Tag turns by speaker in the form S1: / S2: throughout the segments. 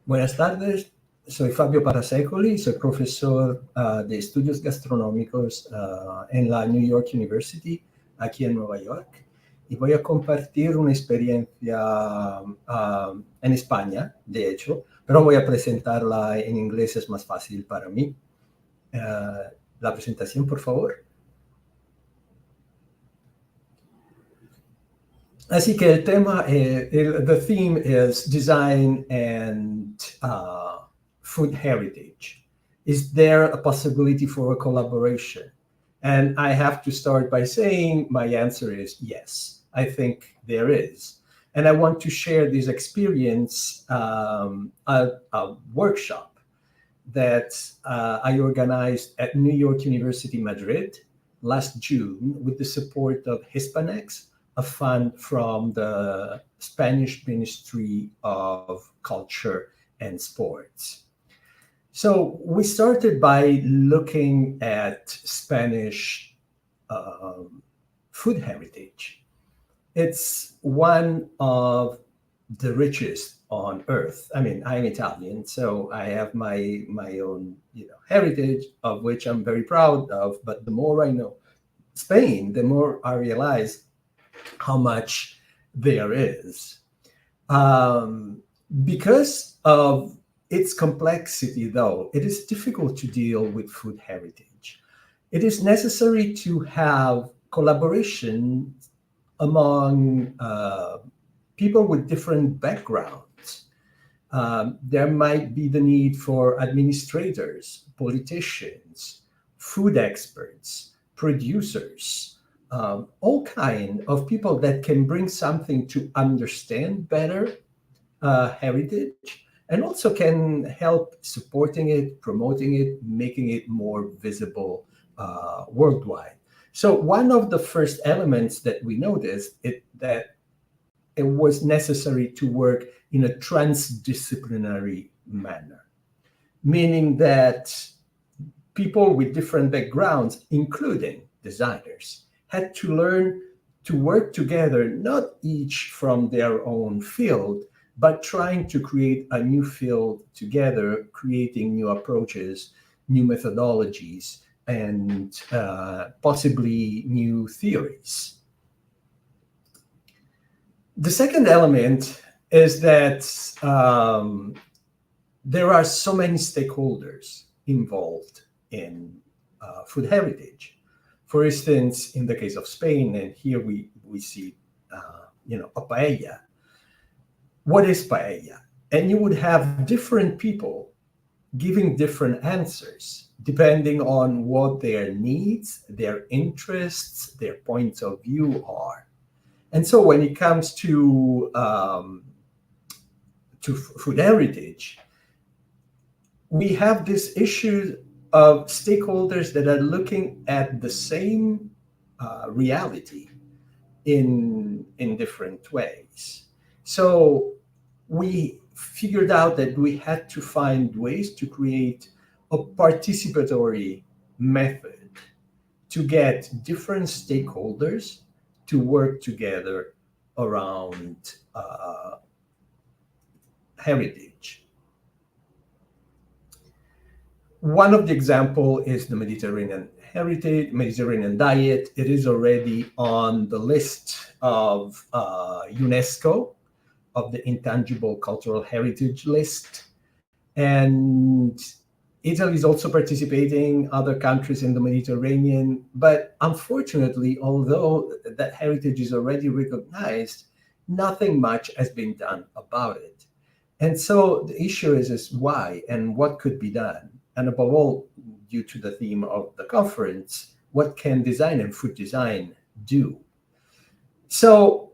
S1: Buenas tardes, soy Fabio Parasecoli, soy profesor de estudios gastronómicos en la New York University, aquí en Nueva York, y voy a compartir una experiencia en España, de hecho, pero voy a presentarla en inglés, es más fácil para mí. La presentación, por favor. Así que el tema, the theme is design and food heritage. Is there a possibility for a collaboration? And I have to start by saying my answer is yes. I think there is. And I want to share this experience, a workshop that I organized at New York University, Madrid, last June with the support of Hispanex, a fund from the Spanish Ministry of Culture and Sports. So we started by looking at Spanish food heritage. It's one of the richest on earth. I mean, I'm Italian, so I have my own heritage, of which I'm very proud of. But the more I know Spain, the more I realize how much there is. Because of its complexity, though, it is difficult to deal with food heritage. It is necessary to have collaboration among people with different backgrounds. There might be the need for administrators, politicians, food experts, producers, all kind of people that can bring something to understand better heritage, and also can help supporting it, promoting it, making it more visible worldwide. So one of the first elements that we noticed that it was necessary to work in a transdisciplinary manner, meaning that people with different backgrounds, including designers, had to learn to work together, not each from their own field, but trying to create a new field together, creating new approaches, new methodologies, and possibly new theories. The second element is that there are so many stakeholders involved in food heritage. For instance, in the case of Spain, and here we see, a paella. What is paella? And you would have different people giving different answers depending on what their needs, their interests, their points of view are. And so when it comes to food heritage, we have this issue of stakeholders that are looking at the same reality in different ways. So we figured out that we had to find ways to create a participatory method to get different stakeholders to work together around heritage. One of the example is the Mediterranean diet. It is already on the list of UNESCO, of the intangible cultural heritage list. And Italy is also participating, other countries in the Mediterranean. But unfortunately, although that heritage is already recognized, nothing much has been done about it. And so the issue is why and what could be done? And above all, due to the theme of the conference, what can design and food design do? So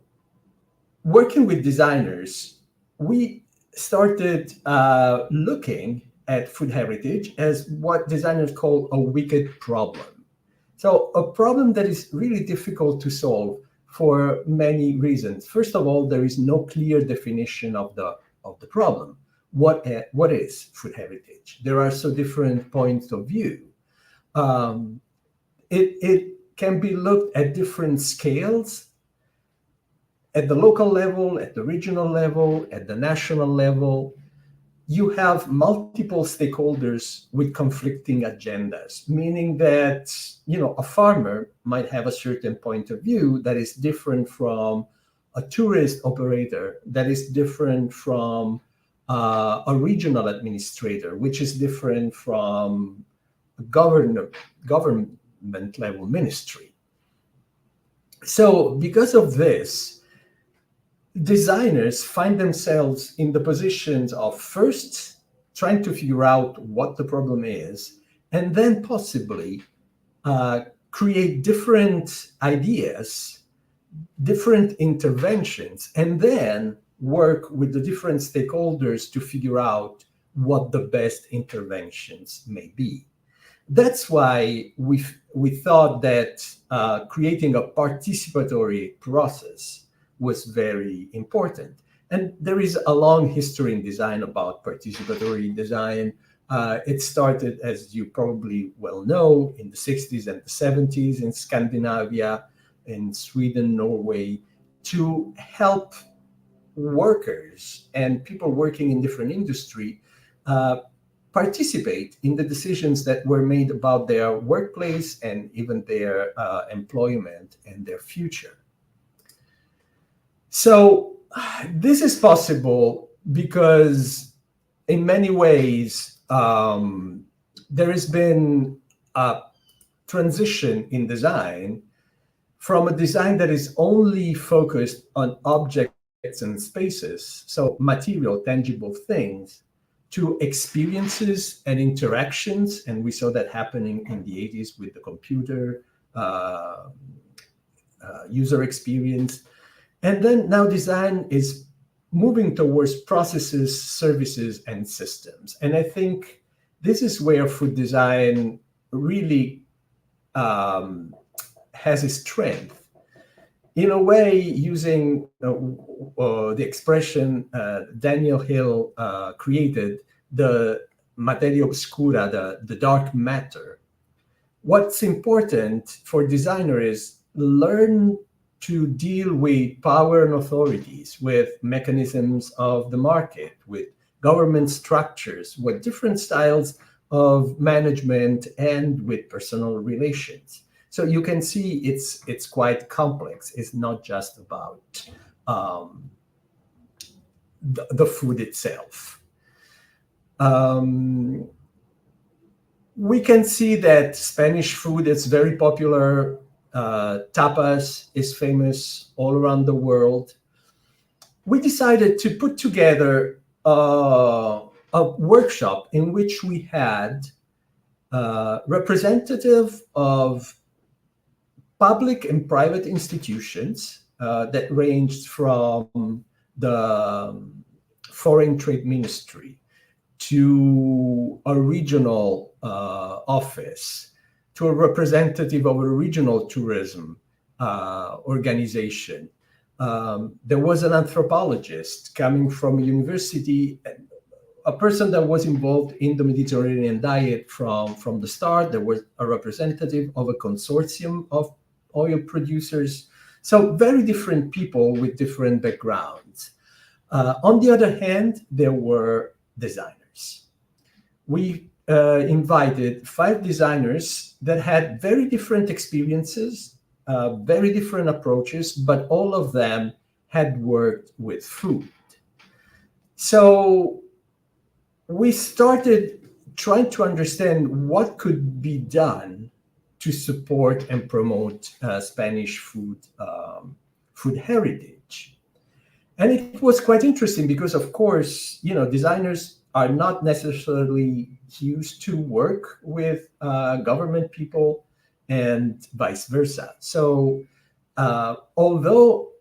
S1: working with designers, we started looking at food heritage as what designers call a wicked problem. So a problem that is really difficult to solve for many reasons. First of all, there is no clear definition of the problem. What is food heritage? There are so different points of view. It can be looked at different scales, at the local level, at the regional level, at the national level. You have multiple stakeholders with conflicting agendas, meaning that, a farmer might have a certain point of view that is different from a tourist operator, that is different from a regional administrator, which is different from a government level ministry. So because of this, designers find themselves in the positions of first trying to figure out what the problem is, and then possibly create different ideas, different interventions, and then work with the different stakeholders to figure out what the best interventions may be. That's why we thought that creating a participatory process was very important. And there is a long history in design about participatory design. It started, as you probably well know, in the 60s and the 70s in Scandinavia, in Sweden, Norway, to help workers and people working in different industry participate in the decisions that were made about their workplace and even their employment and their future. So this is possible because in many ways there has been a transition in design from a design that is only focused on objects and spaces, so material, tangible things, to experiences and interactions. And we saw that happening in the 80s with the computer, user experience. And then now design is moving towards processes, services, and systems. And I think this is where food design really has its strength. In a way, using the expression Daniel Hill created, the materia obscura, the dark matter. What's important for designer is learn to deal with power and authorities, with mechanisms of the market, with government structures, with different styles of management, and with personal relations. So you can see it's quite complex. It's not just about the food itself. We can see that Spanish food is very popular. Tapas is famous all around the world. We decided to put together a workshop in which we had representative of public and private institutions that ranged from the Foreign Trade Ministry to a regional office, to a representative of a regional tourism organization. There was an anthropologist coming from a university, a person that was involved in the Mediterranean diet from the start. There was a representative of a consortium of oil producers. So very different people with different backgrounds. On the other hand, there were designers. We invited 5 designers that had very different experiences, very different approaches, but all of them had worked with food. So we started trying to understand what could be done to support and promote Spanish food heritage. And it was quite interesting because, of course, designers are not necessarily used to work with government people and vice versa. So although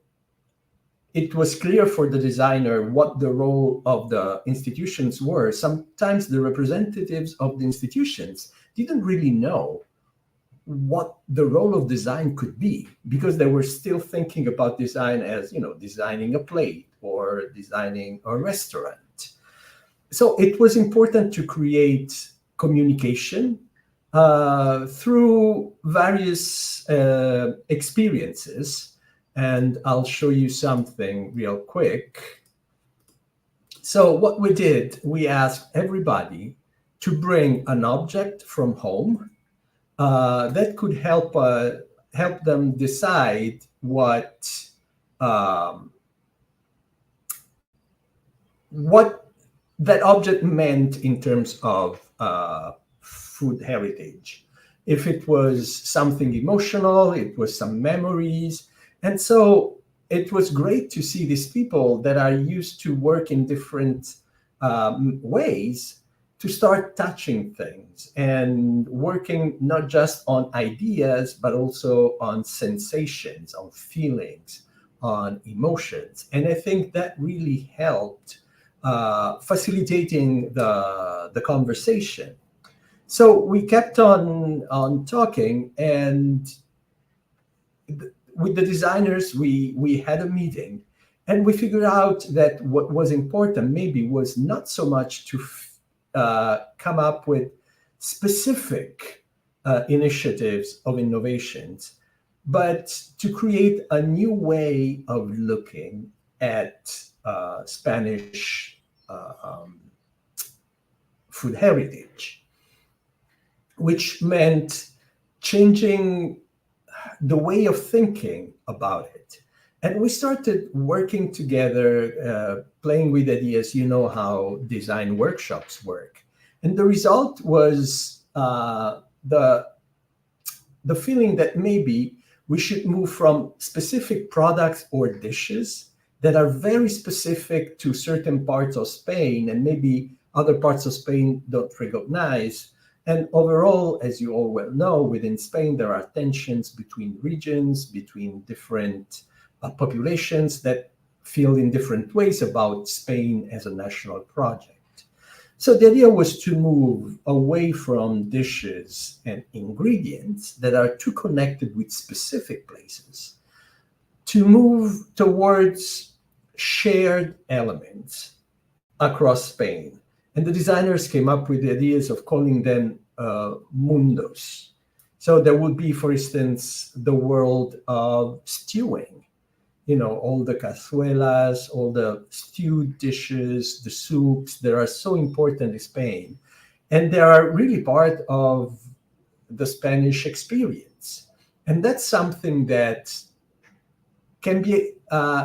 S1: it was clear for the designer what the role of the institutions were. Sometimes the representatives of the institutions didn't really know what the role of design could be, because they were still thinking about design as, designing a plate or designing a restaurant. So it was important to create communication through various experiences. And I'll show you something real quick. So what we did, we asked everybody to bring an object from home that could help them decide what that object meant in terms of food heritage. If it was something emotional, it was some memories. And so it was great to see these people that are used to work in different ways to start touching things and working not just on ideas, but also on sensations, on feelings, on emotions. And I think that really helped facilitating the conversation. So we kept on talking, and with the designers, we had a meeting, and we figured out that what was important maybe was not so much to come up with specific initiatives of innovations, but to create a new way of looking at Spanish food heritage, which meant changing the way of thinking about it. And we started working together, playing with ideas. You know how design workshops work. And the result was the feeling that maybe we should move from specific products or dishes that are very specific to certain parts of Spain, and maybe other parts of Spain don't recognize. And overall, as you all well know, within Spain, there are tensions between regions, between different populations that feel in different ways about Spain as a national project. So the idea was to move away from dishes and ingredients that are too connected with specific places, to move towards shared elements across Spain. And the designers came up with the ideas of calling them mundos. So there would be, for instance, the world of stewing, all the cazuelas, all the stewed dishes, the soups that are so important in Spain. And they are really part of the Spanish experience. And that's something that can be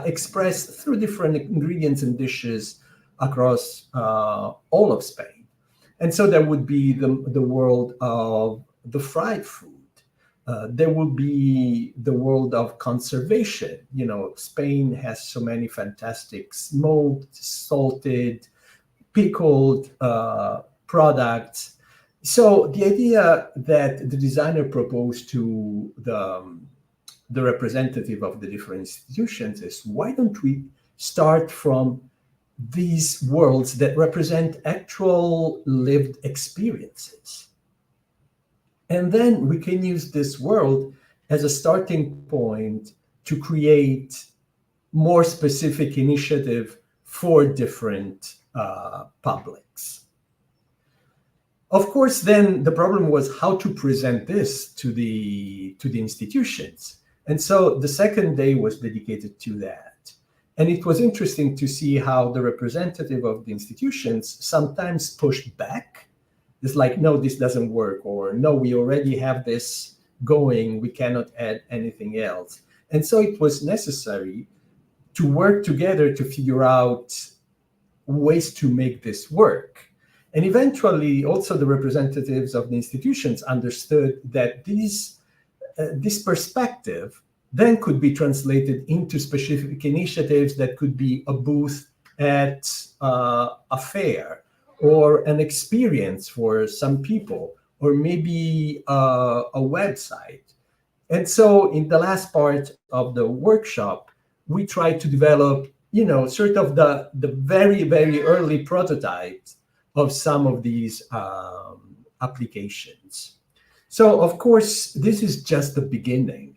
S1: expressed through different ingredients and dishes across all of Spain. And so there would be the world of the fried food. There will be the world of conservation. Spain has so many fantastic smoked, salted, pickled products. So the idea that the designer proposed to the representative of the different institutions is, why don't we start from these worlds that represent actual lived experiences? And then we can use this world as a starting point to create more specific initiative for different publics. Of course, then the problem was how to present this to the institutions. And so the second day was dedicated to that. And it was interesting to see how the representative of the institutions sometimes pushed back. It's like, no, this doesn't work, or no, we already have this going, we cannot add anything else. And so it was necessary to work together to figure out ways to make this work. And eventually, also the representatives of the institutions understood that this perspective then could be translated into specific initiatives that could be a booth at a fair, or an experience for some people, or maybe a website. And so in the last part of the workshop, we tried to develop, sort of the very, very early prototypes of some of these applications. So, of course, this is just the beginning,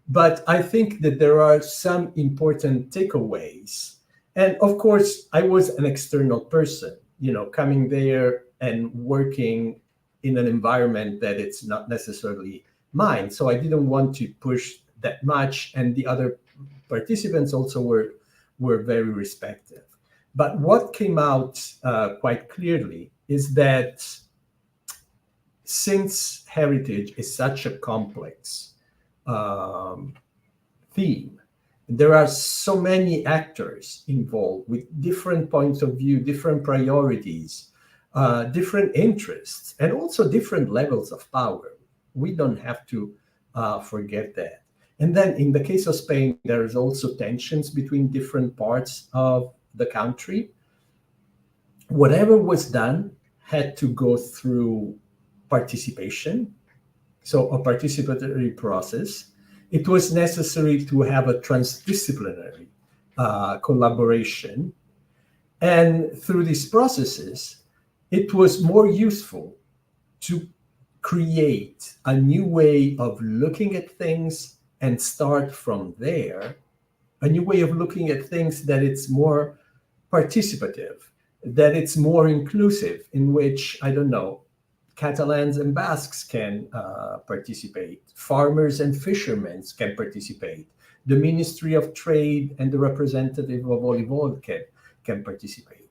S1: but I think that there are some important takeaways. And of course, I was an external person, coming there and working in an environment that it's not necessarily mine. So I didn't want to push that much. And the other participants also were very respectful. But what came out quite clearly is that since heritage is such a complex theme, there are so many actors involved with different points of view, different priorities, different interests, and also different levels of power. We don't have to forget that. And then in the case of Spain, there is also tensions between different parts of the country. Whatever was done had to go through participation, so a participatory process. It was necessary to have a transdisciplinary collaboration. And through these processes, it was more useful to create a new way of looking at things and start from there, a new way of looking at things that it's more participative, that it's more inclusive, in which, I don't know, Catalans and Basques can participate, farmers and fishermen can participate, the Ministry of Trade and the representative of olive oil can participate.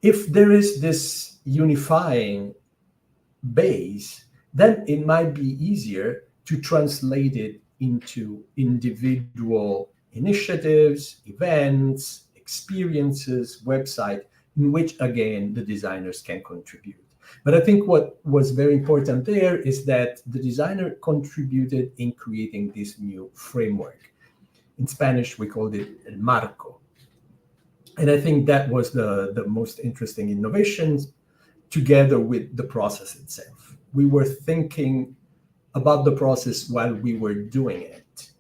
S1: If there is this unifying base, then it might be easier to translate it into individual initiatives, events, experiences, website, in which, again, the designers can contribute. But I think what was very important there is that the designer contributed in creating this new framework. In Spanish, we called it el marco. And I think that was the most interesting innovation, together with the process itself. We were thinking about the process while we were doing it.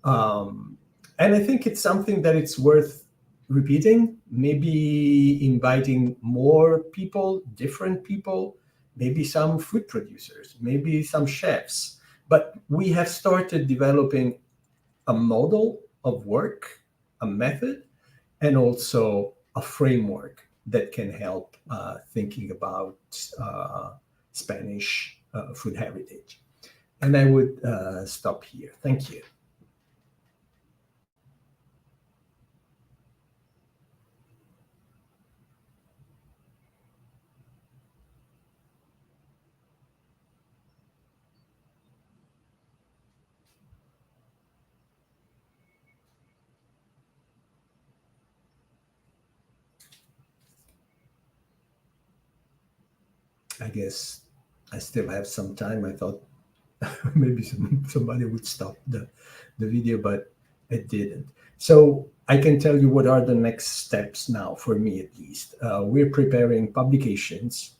S1: And I think it's something that it's worth repeating, maybe inviting more people, different people, maybe some food producers, maybe some chefs. But we have started developing a model of work, a method, and also a framework that can help thinking about Spanish food heritage. And I would stop here. Thank you. I guess I still have some time. I thought maybe somebody would stop the video, but it didn't. So I can tell you what are the next steps now, for me at least. We're preparing publications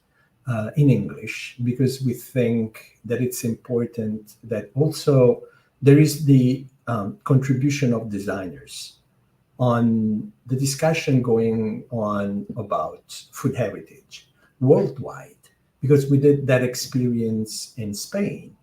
S1: in English, because we think that it's important that also there is the contribution of designers on the discussion going on about food heritage worldwide, because we did that experience in Spain,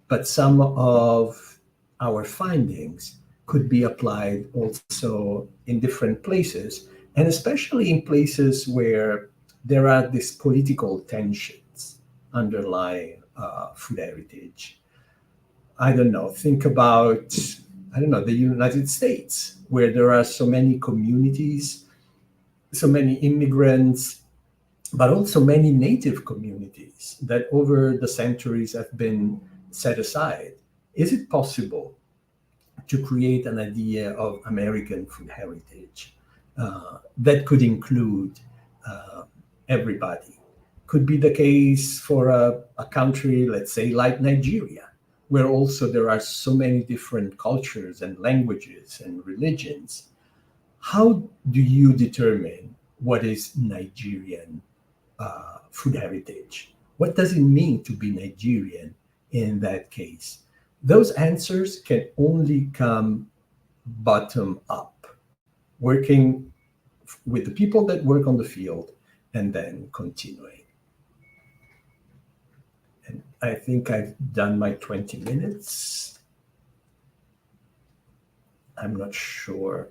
S1: but some of our findings could be applied also in different places, and especially in places where there are these political tensions underlying food heritage. I don't know, think about, the United States, where there are so many communities, so many immigrants, but also many native communities that over the centuries have been set aside. Is it possible to create an idea of American food heritage that could include everybody? Could be the case for a country, let's say, like Nigeria, where also there are so many different cultures and languages and religions. How do you determine what is Nigerian food heritage? What does it mean to be Nigerian in that case? Those answers can only come bottom up, working with the people that work on the field and then continuing. And I think I've done my 20 minutes. I'm not sure.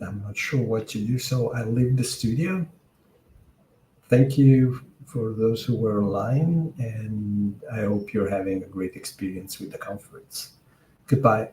S1: I'm not sure what to do, so I leave the studio. Thank you for those who were online, and I hope you're having a great experience with the conference. Goodbye.